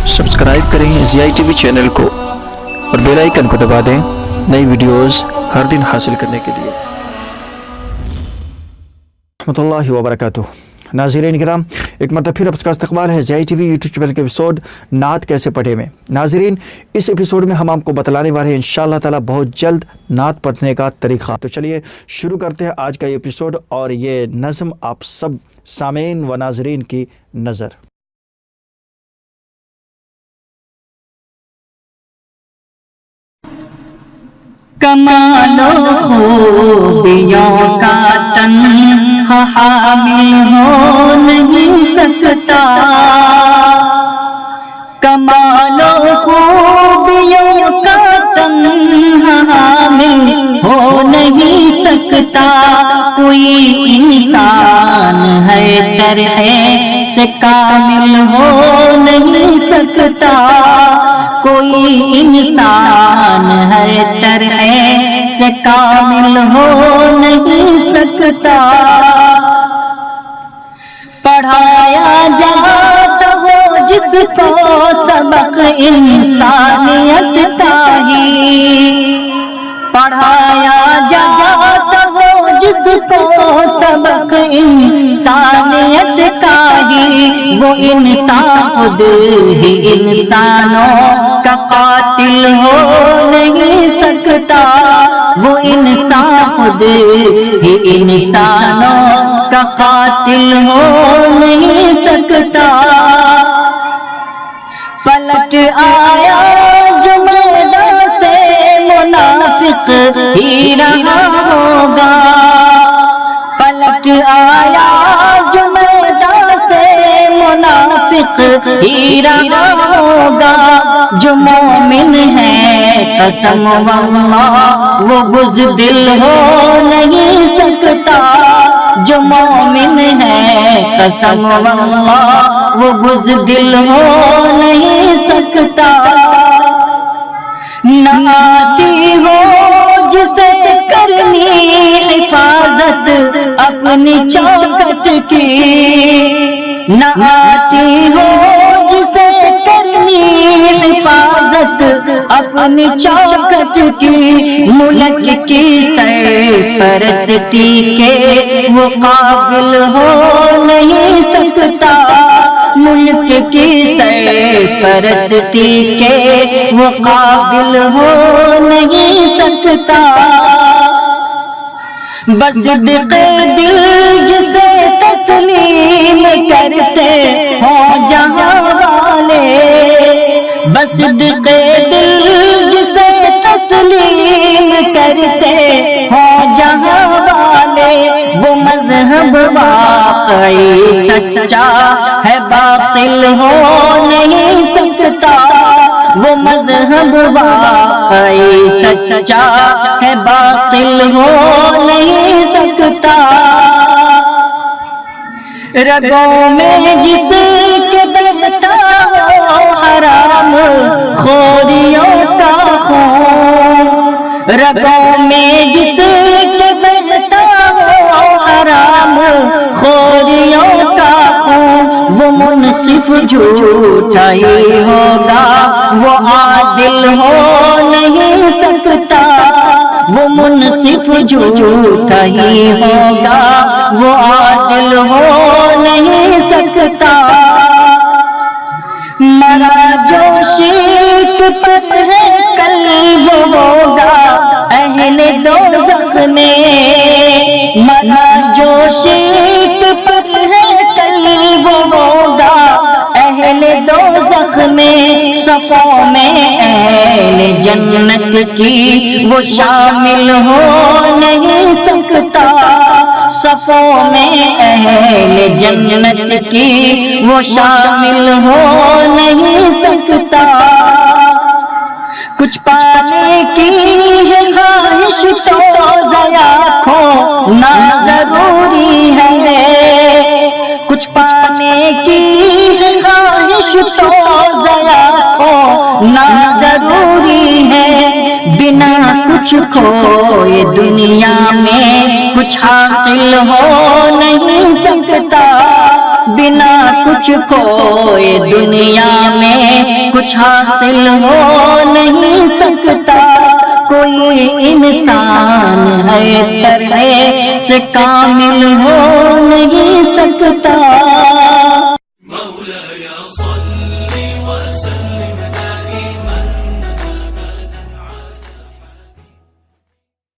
Subscribe करें ज़ियाई TV channel को और बेल आइकन को दबा दें नई वीडियोस हर दिन हासिल करने के लिए। रहमतुल्लाहि व बरकातुहू। नाज़रीन किराम, एक मरतबा फिर आपका इस्तक़बाल है ज़ियाई टीवी यूट्यूब चैनल के एपिसोड नात कैसे पढ़े में। नाज़रीन, इस एपिसोड में हम आपको बतलाने वाले हैं इंशाअल्लाह ताला बहुत जल्द नात पढ़ने का तरीक़ा। तो चलिए शुरू करते हैं आज का ये एपिसोड और ये नज़म आप सब सामीन व नाज़रीन की नज़र। कमालो खूबियों का तन्हा हामिल हो नहीं सकता, कमालो खूबियों का तन्हा हामिल हो नहीं सकता। कोई इंसान है तरह से कामिल हो नहीं सकता, कोई इंसान हर तरह से कामिल हो नहीं सकता। पढ़ाया जाता हो जिसको सबक इंसानियत का ही, पढ़ाया जाता हो जिसको सबक इंसानियत का ही, वो इंसान खुद ही इंसानों का कातिल हो नहीं सकता, वो इंसान खुद ही इंसानों का कातिल हो नहीं सकता। पलट आया जो मैदान से मुनाफिक ही रहा होगा, पलट आया जो मैदान से मुनाफिक ही रहा होगा। जो मोमिन है कसम वल्लाह वो बुज़दिल हो नहीं सकता, जो मोमिन है कसम वल्लाह वो बुज़दिल हो नहीं सकता। न आती हो जिसे करनी हिफाजत अपनी चौखट की, न आती हो जिसे करनी हिफाजत अपनी चौखट की। मुल्क की सरपरस्ती के वो काबिल हो नहीं सकता, मुल्क की सरपरस्ती के वो काबिल हो नहीं सकता। बस सिद्क़े दिल जिसे तस्लीम करते हो जहाँ वाले, बस सिद्क़े दिल जिसे तस्लीम करते हो जहाँ वाले, वो मज़हब वाक़ई सच्चा है बातिल हो नहीं सकता, वो मज़हब वाक़ई सच्चा है बातिल हो नहीं सकता। रगों में जिसके बहता हो हराम खोरियों का खून, रगों में जिसके बहता हो हराम खोरियों का खून, वो मुनसिफ झूठा ही होगा, वो आदिल हो नहीं सकता, वो मुनसिफ झूठा ही होगा, वो आदिल हो नहीं सकता। मरा जो शीक पर है कल वो होगा अहले दोज़ख में, मरा जो शीक पर है कल वो होगा अहले दोज़ख में। सफ़ों में अहले जन्नत की वो शामिल हो नहीं सकता, सफ़ों में अहले जन्नत की वो शामिल हो नहीं सकता। कुछ पाने की है ख्वाहिश तो ज़या खोना ज़रूरी है, कुछ पाने की है ख्वाहिश तो ज़या खोना ज़रूरी है। बिना कुछ खोए दुनिया में कुछ हासिल हो नहीं सकता, बिना कुछ खोए दुनिया में کچھ حاصل ہو نہیں سکتا، کوئی انسان ہر طرح سے کامل ہو